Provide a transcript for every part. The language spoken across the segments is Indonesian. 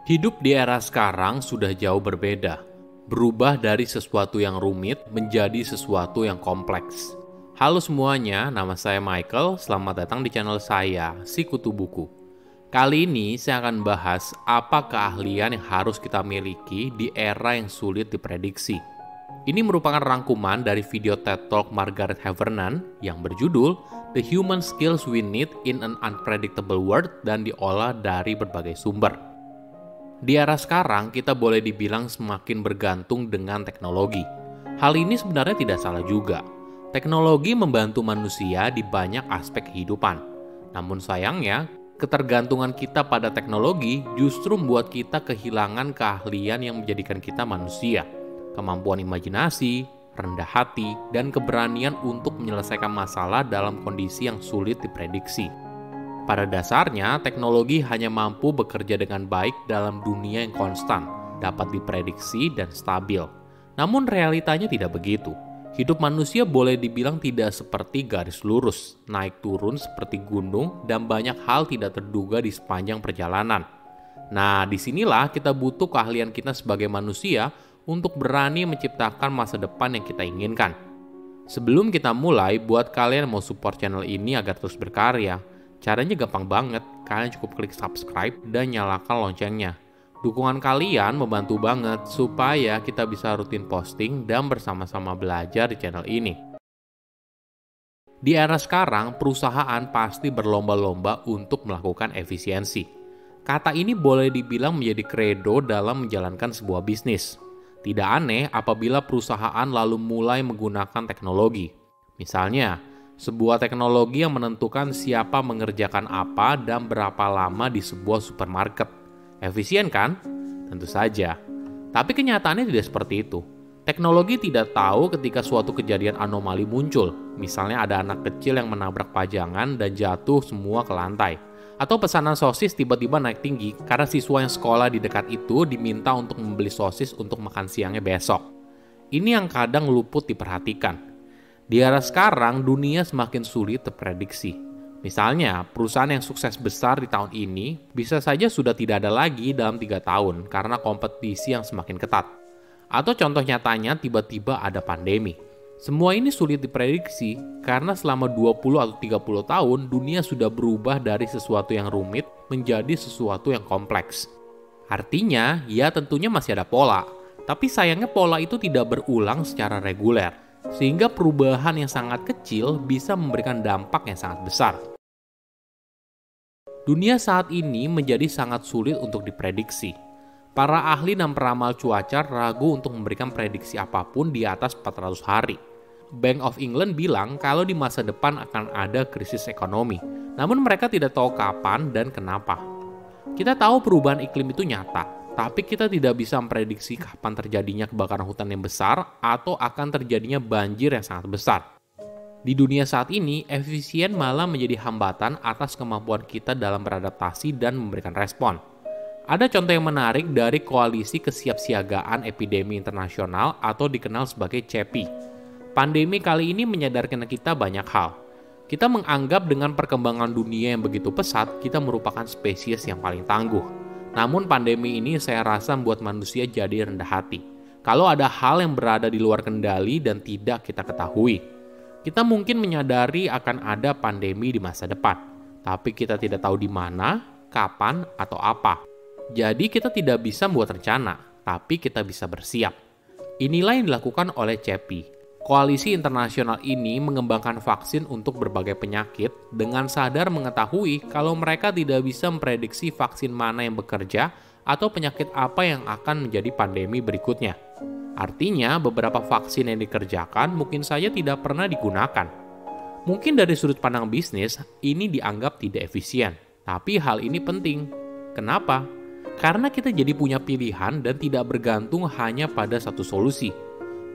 Hidup di era sekarang sudah jauh berbeda, berubah dari sesuatu yang rumit menjadi sesuatu yang kompleks. Halo semuanya, nama saya Michael, selamat datang di channel saya, Si Kutu Buku. Kali ini saya akan bahas apa keahlian yang harus kita miliki di era yang sulit diprediksi. Ini merupakan rangkuman dari video TED Talk Margaret Havernan yang berjudul The Human Skills We Need in an Unpredictable World dan diolah dari berbagai sumber. Di era sekarang, kita boleh dibilang semakin bergantung dengan teknologi. Hal ini sebenarnya tidak salah juga. Teknologi membantu manusia di banyak aspek kehidupan. Namun sayangnya, ketergantungan kita pada teknologi justru membuat kita kehilangan keahlian yang menjadikan kita manusia. Kemampuan imajinasi, rendah hati, dan keberanian untuk menyelesaikan masalah dalam kondisi yang sulit diprediksi. Pada dasarnya, teknologi hanya mampu bekerja dengan baik dalam dunia yang konstan, dapat diprediksi dan stabil. Namun realitanya tidak begitu. Hidup manusia boleh dibilang tidak seperti garis lurus, naik turun seperti gunung, dan banyak hal tidak terduga di sepanjang perjalanan. Nah, disinilah kita butuh keahlian kita sebagai manusia untuk berani menciptakan masa depan yang kita inginkan. Sebelum kita mulai, buat kalian yang mau support channel ini agar terus berkarya, caranya gampang banget, kalian cukup klik subscribe dan nyalakan loncengnya. Dukungan kalian membantu banget supaya kita bisa rutin posting dan bersama-sama belajar di channel ini. Di era sekarang, perusahaan pasti berlomba-lomba untuk melakukan efisiensi. Kata ini boleh dibilang menjadi kredo dalam menjalankan sebuah bisnis. Tidak aneh apabila perusahaan lalu mulai menggunakan teknologi. Misalnya, sebuah teknologi yang menentukan siapa mengerjakan apa dan berapa lama di sebuah supermarket. Efisien kan? Tentu saja. Tapi kenyataannya tidak seperti itu. Teknologi tidak tahu ketika suatu kejadian anomali muncul. Misalnya ada anak kecil yang menabrak pajangan dan jatuh semua ke lantai. Atau pesanan sosis tiba-tiba naik tinggi karena siswa yang sekolah di dekat itu diminta untuk membeli sosis untuk makan siangnya besok. Ini yang kadang luput diperhatikan. Di era sekarang, dunia semakin sulit terprediksi. Misalnya, perusahaan yang sukses besar di tahun ini bisa saja sudah tidak ada lagi dalam 3 tahun karena kompetisi yang semakin ketat. Atau contoh nyatanya tiba-tiba ada pandemi. Semua ini sulit diprediksi karena selama 20 atau 30 tahun dunia sudah berubah dari sesuatu yang rumit menjadi sesuatu yang kompleks. Artinya, ya tentunya masih ada pola, tapi sayangnya pola itu tidak berulang secara reguler. Sehingga perubahan yang sangat kecil bisa memberikan dampak yang sangat besar. Dunia saat ini menjadi sangat sulit untuk diprediksi. Para ahli dan peramal cuaca ragu untuk memberikan prediksi apapun di atas 400 hari. Bank of England bilang kalau di masa depan akan ada krisis ekonomi, namun mereka tidak tahu kapan dan kenapa. Kita tahu perubahan iklim itu nyata, tapi kita tidak bisa memprediksi kapan terjadinya kebakaran hutan yang besar atau akan terjadinya banjir yang sangat besar. Di dunia saat ini, efisien malah menjadi hambatan atas kemampuan kita dalam beradaptasi dan memberikan respon. Ada contoh yang menarik dari Koalisi Kesiapsiagaan Epidemi Internasional atau dikenal sebagai CEPI. Pandemi kali ini menyadarkan kita banyak hal. Kita menganggap dengan perkembangan dunia yang begitu pesat, kita merupakan spesies yang paling tangguh. Namun pandemi ini saya rasa membuat manusia jadi rendah hati. Kalau ada hal yang berada di luar kendali dan tidak kita ketahui. Kita mungkin menyadari akan ada pandemi di masa depan. Tapi kita tidak tahu di mana, kapan, atau apa. Jadi kita tidak bisa membuat rencana, tapi kita bisa bersiap. Inilah yang dilakukan oleh CEPI. Koalisi internasional ini mengembangkan vaksin untuk berbagai penyakit dengan sadar mengetahui kalau mereka tidak bisa memprediksi vaksin mana yang bekerja atau penyakit apa yang akan menjadi pandemi berikutnya. Artinya, beberapa vaksin yang dikerjakan mungkin saja tidak pernah digunakan. Mungkin dari sudut pandang bisnis, ini dianggap tidak efisien. Tapi hal ini penting. Kenapa? Karena kita jadi punya pilihan dan tidak bergantung hanya pada satu solusi.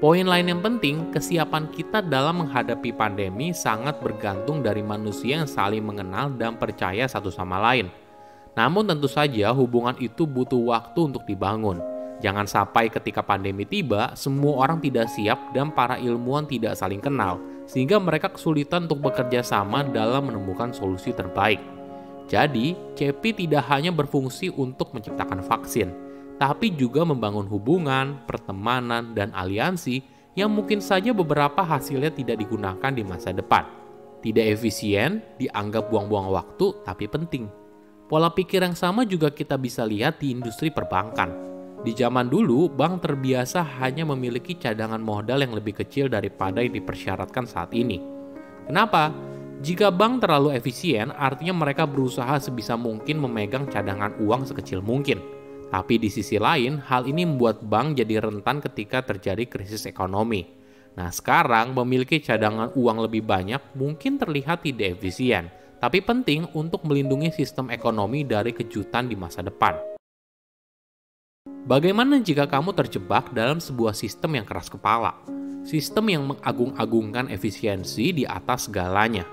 Poin lain yang penting, kesiapan kita dalam menghadapi pandemi sangat bergantung dari manusia yang saling mengenal dan percaya satu sama lain. Namun tentu saja hubungan itu butuh waktu untuk dibangun. Jangan sampai ketika pandemi tiba, semua orang tidak siap dan para ilmuwan tidak saling kenal, sehingga mereka kesulitan untuk bekerja sama dalam menemukan solusi terbaik. Jadi, CEPI tidak hanya berfungsi untuk menciptakan vaksin, tapi juga membangun hubungan, pertemanan, dan aliansi yang mungkin saja beberapa hasilnya tidak digunakan di masa depan. Tidak efisien, dianggap buang-buang waktu, tapi penting. Pola pikir yang sama juga kita bisa lihat di industri perbankan. Di zaman dulu, bank terbiasa hanya memiliki cadangan modal yang lebih kecil daripada yang dipersyaratkan saat ini. Kenapa? Jika bank terlalu efisien, artinya mereka berusaha sebisa mungkin memegang cadangan uang sekecil mungkin. Tapi di sisi lain, hal ini membuat bank jadi rentan ketika terjadi krisis ekonomi. Nah, sekarang memiliki cadangan uang lebih banyak mungkin terlihat tidak efisien, tapi penting untuk melindungi sistem ekonomi dari kejutan di masa depan. Bagaimana jika kamu terjebak dalam sebuah sistem yang keras kepala? Sistem yang mengagung-agungkan efisiensi di atas segalanya.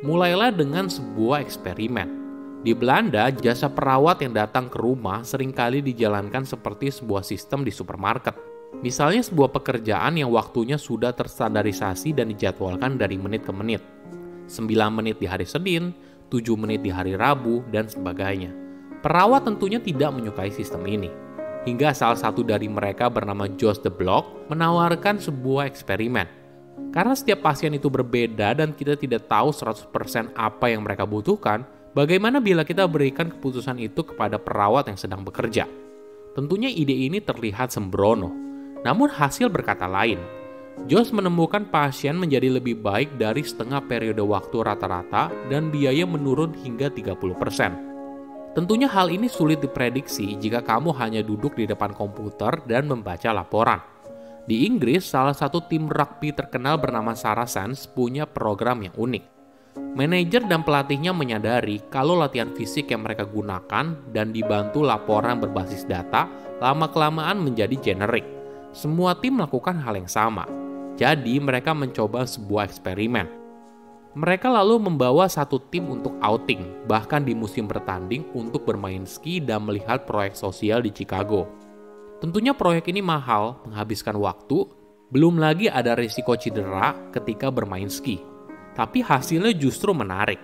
Mulailah dengan sebuah eksperimen. Di Belanda, jasa perawat yang datang ke rumah seringkali dijalankan seperti sebuah sistem di supermarket. Misalnya sebuah pekerjaan yang waktunya sudah terstandarisasi dan dijadwalkan dari menit ke menit. 9 menit di hari Senin, 7 menit di hari Rabu, dan sebagainya. Perawat tentunya tidak menyukai sistem ini. Hingga salah satu dari mereka bernama Jos de Blok menawarkan sebuah eksperimen. Karena setiap pasien itu berbeda dan kita tidak tahu 100% apa yang mereka butuhkan, bagaimana bila kita berikan keputusan itu kepada perawat yang sedang bekerja? Tentunya ide ini terlihat sembrono, namun hasil berkata lain. Jos menemukan pasien menjadi lebih baik dari setengah periode waktu rata-rata dan biaya menurun hingga 30%. Tentunya hal ini sulit diprediksi jika kamu hanya duduk di depan komputer dan membaca laporan. Di Inggris, salah satu tim rugby terkenal bernama Saracens punya program yang unik. Manajer dan pelatihnya menyadari kalau latihan fisik yang mereka gunakan dan dibantu laporan berbasis data lama-kelamaan menjadi generik. Semua tim melakukan hal yang sama. Jadi mereka mencoba sebuah eksperimen. Mereka lalu membawa satu tim untuk outing, bahkan di musim bertanding untuk bermain ski dan melihat proyek sosial di Chicago. Tentunya proyek ini mahal, menghabiskan waktu, belum lagi ada risiko cedera ketika bermain ski. Tapi hasilnya justru menarik.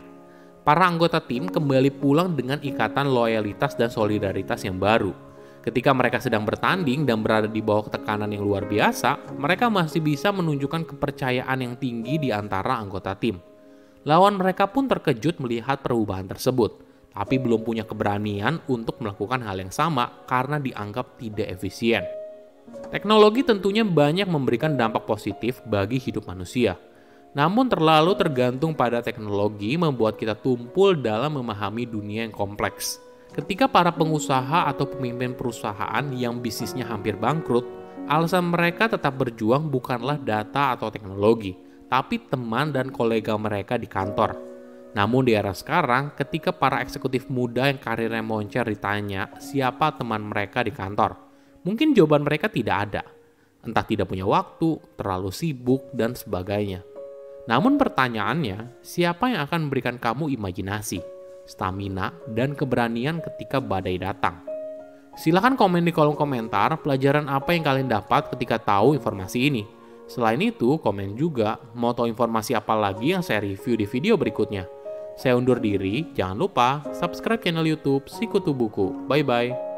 Para anggota tim kembali pulang dengan ikatan loyalitas dan solidaritas yang baru. Ketika mereka sedang bertanding dan berada di bawah tekanan yang luar biasa, mereka masih bisa menunjukkan kepercayaan yang tinggi di antara anggota tim. Lawan mereka pun terkejut melihat perubahan tersebut, tapi belum punya keberanian untuk melakukan hal yang sama karena dianggap tidak efisien. Teknologi tentunya banyak memberikan dampak positif bagi hidup manusia. Namun terlalu tergantung pada teknologi membuat kita tumpul dalam memahami dunia yang kompleks. Ketika para pengusaha atau pemimpin perusahaan yang bisnisnya hampir bangkrut, alasan mereka tetap berjuang bukanlah data atau teknologi, tapi teman dan kolega mereka di kantor. Namun di era sekarang, ketika para eksekutif muda yang karirnya moncer ditanya siapa teman mereka di kantor, mungkin jawaban mereka tidak ada. Entah tidak punya waktu, terlalu sibuk, dan sebagainya. Namun pertanyaannya, siapa yang akan memberikan kamu imajinasi, stamina, dan keberanian ketika badai datang? Silahkan komen di kolom komentar pelajaran apa yang kalian dapat ketika tahu informasi ini. Selain itu, komen juga mau tahu informasi apa lagi yang saya review di video berikutnya. Saya undur diri, jangan lupa subscribe channel YouTube Sikutu Buku. Bye-bye.